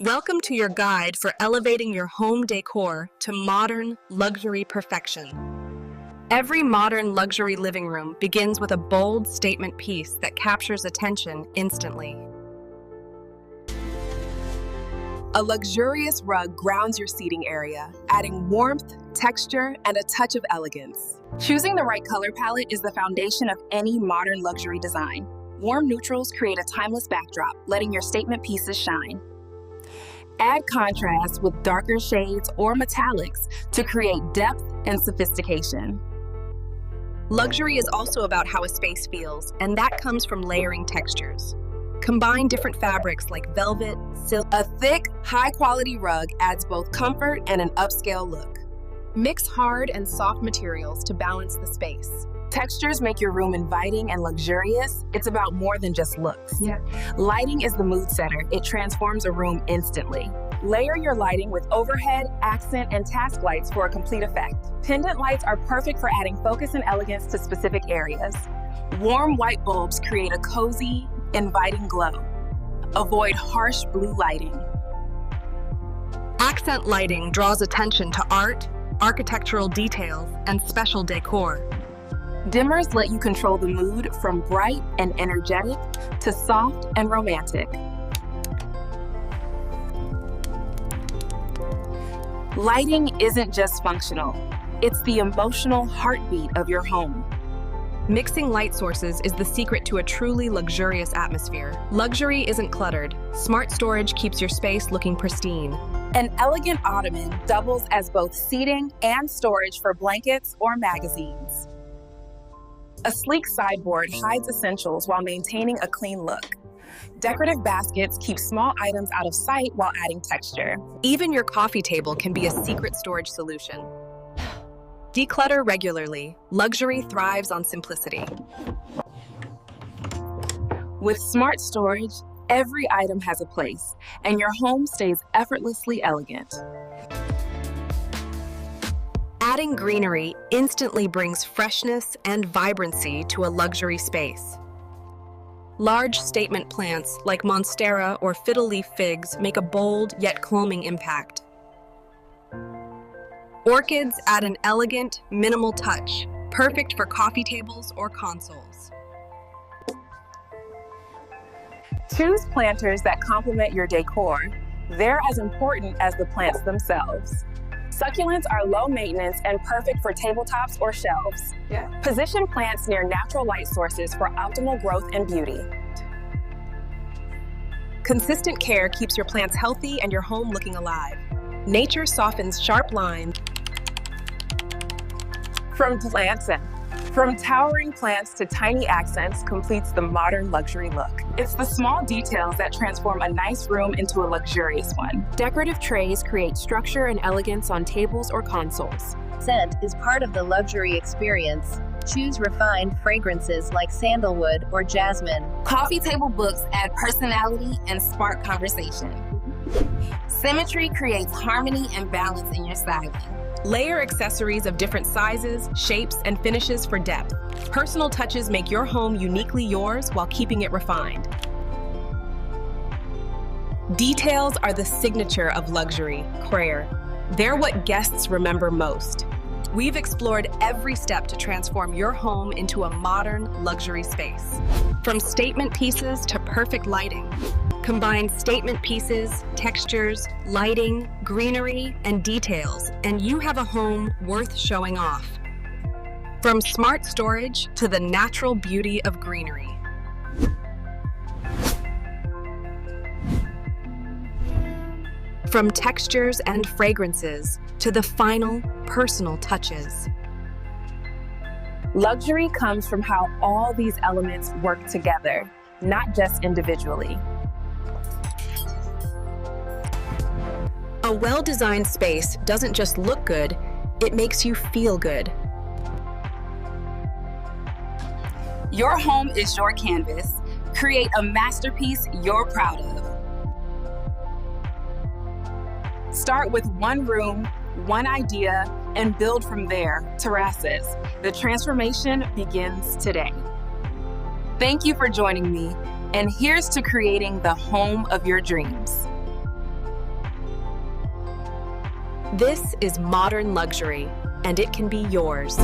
Welcome to your guide for elevating your home decor to modern luxury perfection. Every modern luxury living room begins with a bold statement piece that captures attention instantly. A luxurious rug grounds your seating area, adding warmth, texture, and a touch of elegance. Choosing the right color palette is the foundation of any modern luxury design. Warm neutrals create a timeless backdrop, letting your statement pieces shine. Add contrast with darker shades or metallics to create depth and sophistication. Luxury is also about how a space feels, and that comes from layering textures. Combine different fabrics like velvet, silk. A thick, high-quality rug adds both comfort and an upscale look. Mix hard and soft materials to balance the space. Textures make your room inviting and luxurious. It's about more than just looks. Lighting is the mood setter. It transforms a room instantly. Layer your lighting with overhead, accent, and task lights for a complete effect. Pendant lights are perfect for adding focus and elegance to specific areas. Warm white bulbs create a cozy, inviting glow. Avoid harsh blue lighting. Accent lighting draws attention to art, architectural details, and special decor. Dimmers let you control the mood from bright and energetic to soft and romantic. Lighting isn't just functional, it's the emotional heartbeat of your home. Mixing light sources is the secret to a truly luxurious atmosphere. Luxury isn't cluttered. Smart storage keeps your space looking pristine. An elegant ottoman doubles as both seating and storage for blankets or magazines. A sleek sideboard hides essentials while maintaining a clean look. Decorative baskets keep small items out of sight while adding texture. Even your coffee table can be a secret storage solution. Declutter regularly. Luxury thrives on simplicity. With smart storage, every item has a place, and your home stays effortlessly elegant. Adding greenery instantly brings freshness and vibrancy to a luxury space. Large statement plants like monstera or fiddle leaf figs make a bold yet calming impact. Orchids add an elegant, minimal touch, perfect for coffee tables or consoles. Choose planters that complement your decor. They're as important as the plants themselves. Succulents are low maintenance and perfect for tabletops or shelves. Position plants near natural light sources for optimal growth and beauty. Consistent care keeps your plants healthy and your home looking alive. Nature softens sharp lines. From towering plants to tiny accents completes the modern luxury look. It's the small details that transform a nice room into a luxurious one. Decorative trays create structure and elegance on tables or consoles. Scent is part of the luxury experience. Choose refined fragrances like sandalwood or jasmine. Coffee table books add personality and spark conversation. Symmetry creates harmony and balance in your styling. Layer accessories of different sizes, shapes, and finishes for depth. Personal touches make your home uniquely yours while keeping it refined. Details are the signature of luxury, Crayer. They're what guests remember most. We've explored every step to transform your home into a modern luxury space. From statement pieces to perfect lighting. Combine statement pieces, textures, lighting, greenery, and details, and you have a home worth showing off. From smart storage to the natural beauty of greenery. From textures and fragrances to the final personal touches. Luxury comes from how all these elements work together, not just individually. A well-designed space doesn't just look good, it makes you feel good. Your home is your canvas. Create a masterpiece you're proud of. Start with one room, one idea, and build from there. Terraces. The transformation begins today. Thank you for joining me, and here's to creating the home of your dreams. This is modern luxury, and it can be yours.